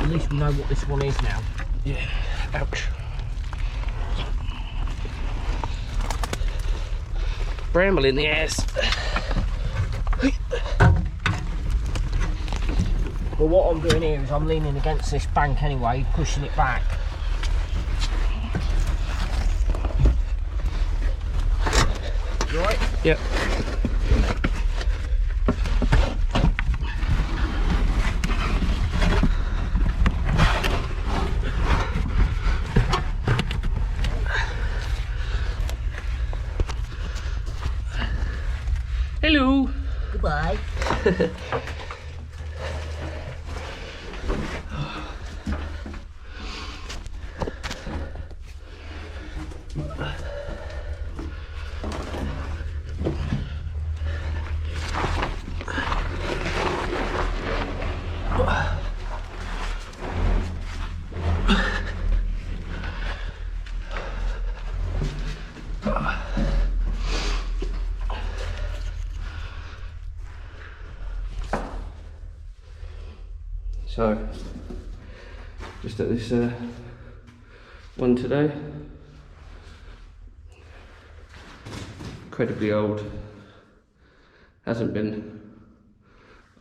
at least we know what this one is now. Yeah, ouch. Bramble in the ass. Well, what I'm doing here is I'm leaning against this bank anyway, pushing it back. You alright? Yep. Hello. Goodbye. So, just at this one today, incredibly old, hasn't been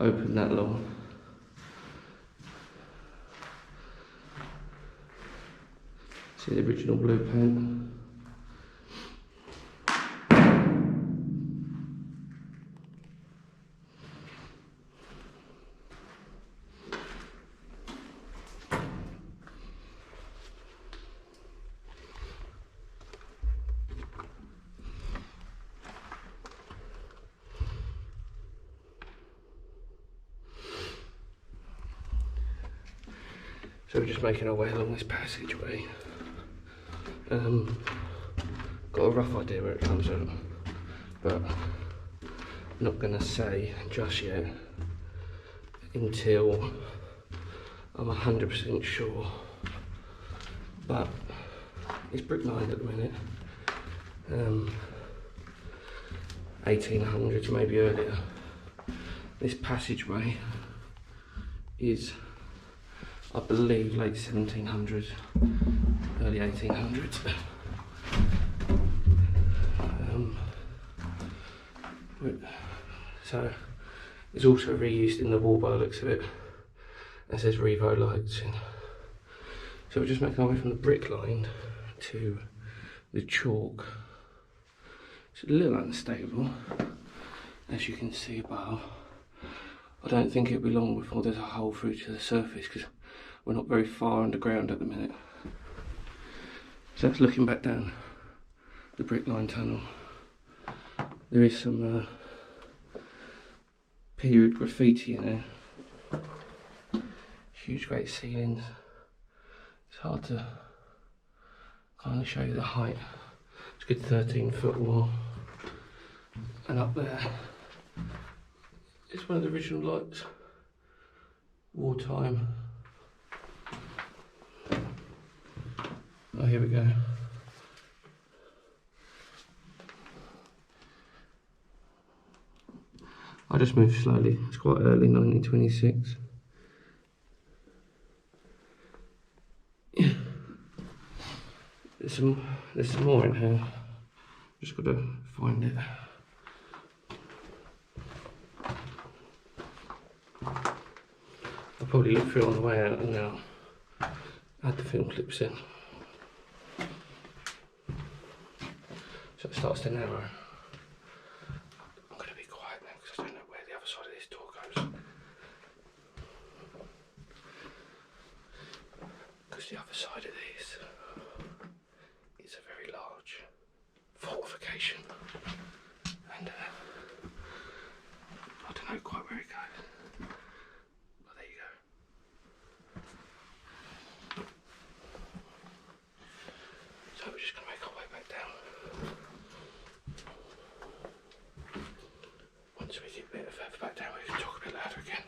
open that long. See the original blue paint. So we're just making our way along this passageway. Got a rough idea where it comes out, but not gonna say just yet until I'm 100% sure. But it's brick lined at the minute. 1800s, maybe earlier. This passageway is, I believe, late 1700s, early 1800s. So it's also reused in the wall by the looks of it. It says Revo lights. So we're just making our way from the brick line to the chalk. It's a little unstable, as you can see above. I don't think it'll be long before there's a hole through to the surface because we're not very far underground at the minute. So that's looking back down the brick line tunnel. There is some period graffiti in there. Huge great ceilings. It's hard to kind of show you the height. It's a good 13-foot wall. And up there is one of the original lights. Wartime. Oh, here we go. I just moved slowly. It's quite early, 1926. Yeah. There's some more in here. Just got to find it. I'll probably look through on the way out and now add the film clips in. So it starts to narrow. I'm going to be quiet now because I don't know where the other side of this door goes. Because the other side of this is a very large fortification. And I don't know quite where it goes. But there you go. So we're just going to make our way back down. Once we get a bit further back down, we can talk a bit louder again.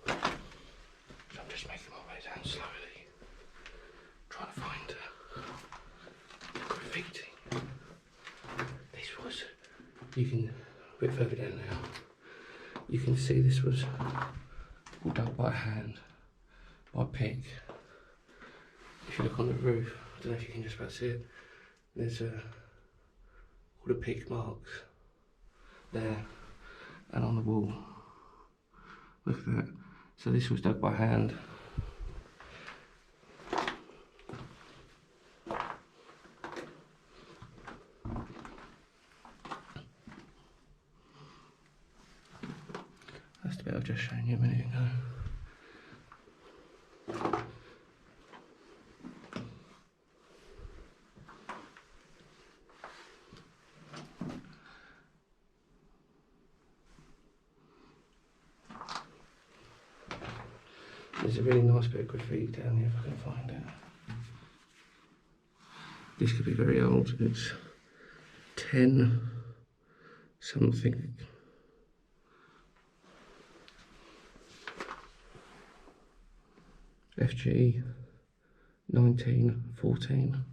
So I'm just making my way down slowly, trying to find graffiti. This was, you can, a bit further down now, You can see this was all dug by hand, by pick. If you look on the roof, I don't know if you can just about see it, there's all the pick marks there and on the wall. Look at that. So this was dug by hand. That's the bit I've just shown you a minute ago. There's a really nice bit of graffiti down here if I can find it. This could be very old. It's 10 something. FG 1914.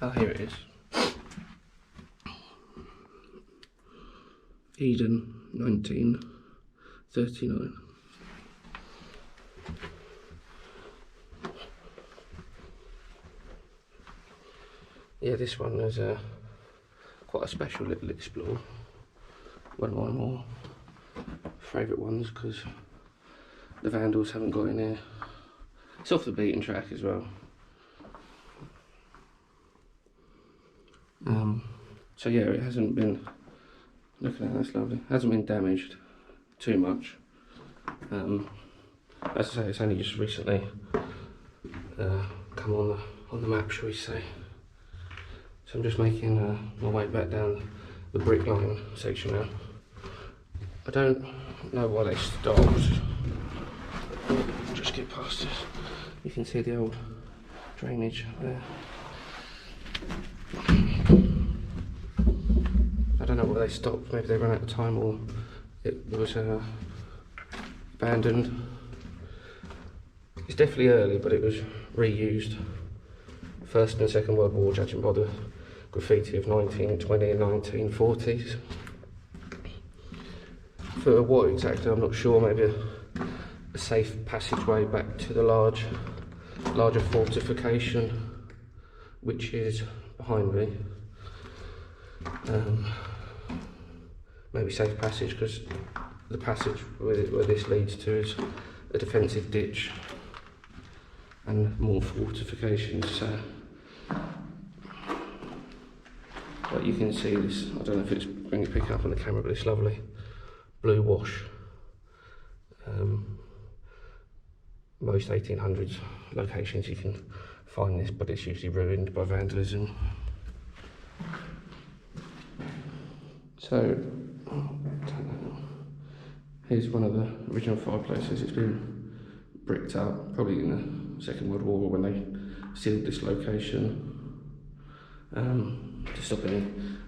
Ah, here it is. Eden 1939. Yeah, this one was quite a special little explore. One of my more favourite ones because the vandals haven't got in here. It's off the beaten track as well. So yeah, it hasn't been, look at that, that's lovely, hasn't been damaged too much. As I say, it's only just recently come on the map, shall we say. So I'm just making my way back down the brick line section now. I don't know why they stopped. Just get past this. You can see the old drainage there. I don't know why they stopped. Maybe they ran out of time or it was abandoned. It's definitely early, but it was reused. First and Second World War, judging by the graffiti of 1920 and 1940s. For what exactly, I'm not sure. Maybe a safe passageway back to the larger fortification, which is behind me. Maybe safe passage because the passage where this leads to is a defensive ditch and more fortifications. So, but you can see this. I don't know if it's going to pick up on the camera, but it's lovely blue wash. Most 1800s locations you can find this, but it's usually ruined by vandalism. So, here's one of the original fireplaces. It's been bricked up, probably in the Second World War when they sealed this location to stop any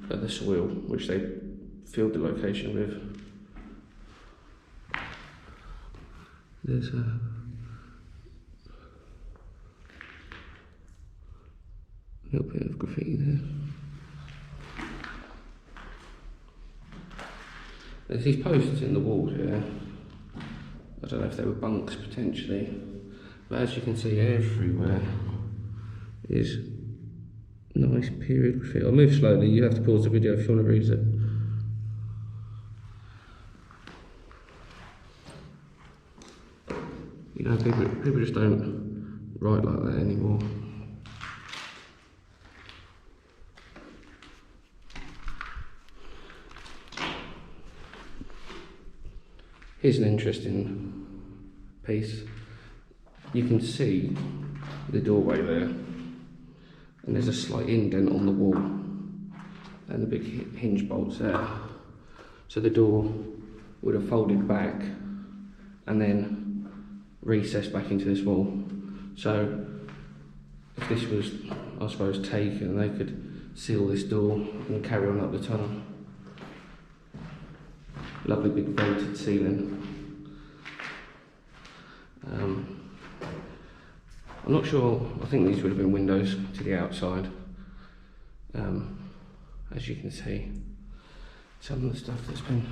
further soil, which they filled the location with. There's a little bit of graffiti there. There's these posts in the wall here. I don't know if they were bunks potentially, but as you can see everywhere is nice period graffiti. I'll move slowly, you have to pause the video if you want to read it. You know, people just don't write like that anymore. Here's an interesting piece. You can see the doorway there, and there's a slight indent on the wall, and the big hinge bolts there. So the door would have folded back and then recessed back into this wall. So if this was, I suppose, taken, they could seal this door and carry on up the tunnel. Lovely big vaulted ceiling. I'm not sure, I think these would have been windows to the outside. As you can see, some of the stuff that's been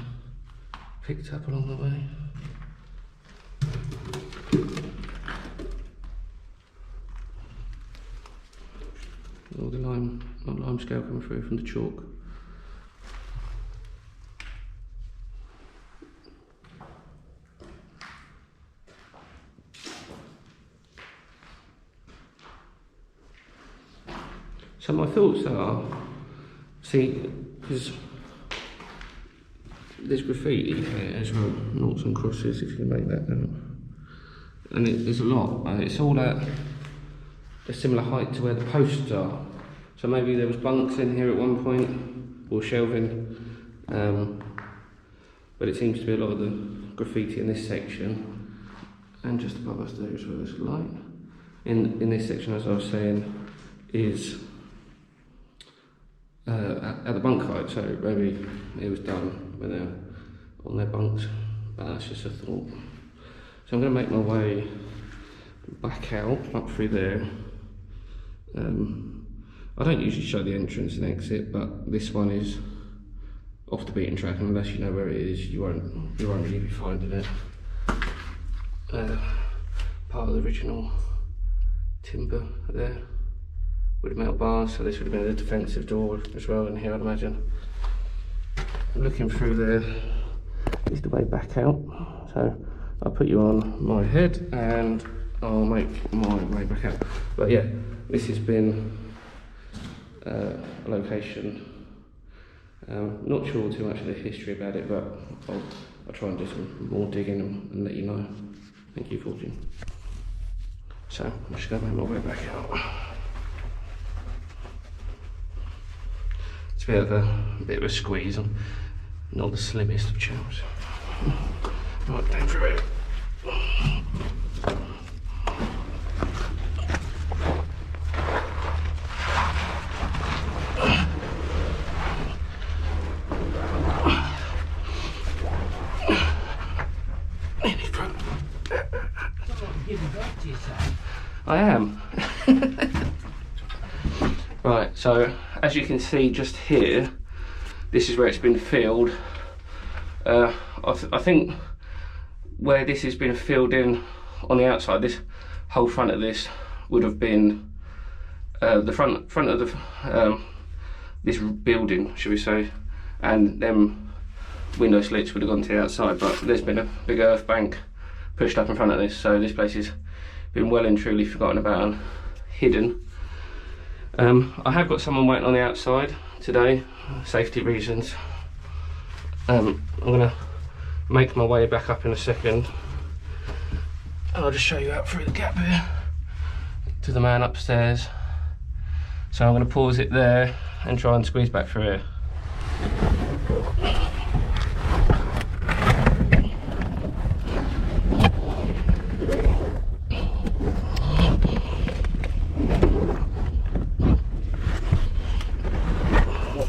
picked up along the way. All the lime scale coming through from the chalk. So my thoughts are, see, because there's graffiti here as well, noughts and crosses, if you can make that out. And there's a lot, and it's all at a similar height to where the posts are. So maybe there was bunks in here at one point, or shelving, but it seems to be a lot of the graffiti in this section, and just above us there as well, there's light. In this section, as I was saying, is at the bunk height, so maybe it was done when they're on their bunks, but that's just a thought. So I'm going to make my way back out, up through there. I don't usually show the entrance and exit, but this one is off the beaten track, and unless you know where it is, you won't really be finding it. Part of the original timber there with metal bars, so this would have been a defensive door as well in here, I'd imagine. Looking through there is the way back out, so I'll put you on my head and I'll make my way back out. But yeah, this has been a location. Not sure too much of the history about it, but I'll try and do some more digging and let you know. Thank you for watching. So I'm just going to make my way back out. It's a bit of a squeeze. I'm not the slimmest of chaps. Right, down through it. I am. Right, so as you can see just here, this is where it's been filled. I think where this has been filled in on the outside, this whole front of this would have been the front of the this building, should we say, and them window slits would have gone to the outside, but there's been a big earth bank pushed up in front of this, so this place has been well and truly forgotten about and hidden. I have got someone waiting on the outside today, safety reasons. I'm gonna make my way back up in a second, and I'll just show you out through the gap here to the man upstairs. So I'm gonna pause it there and try and squeeze back through here.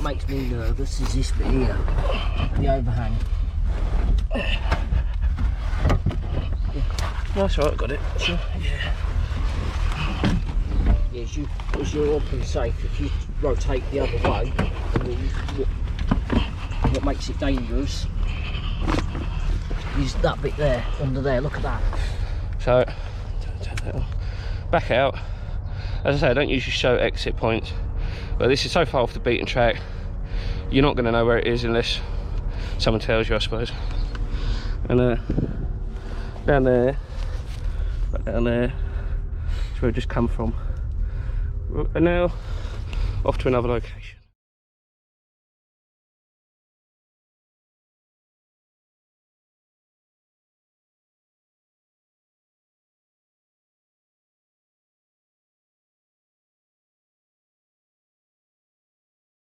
Makes me nervous is this bit here, the overhang. That's right, got it. Sure. Yeah. Yeah, as you're up and safe, if you rotate the other way, what makes it dangerous is that bit there, under there, look at that. So, back out. As I say, I don't usually show exit points, but this is so far off the beaten track, you're not going to know where it is unless someone tells you, I suppose. And down there, right down there, is where we've just come from. And now, off to another location.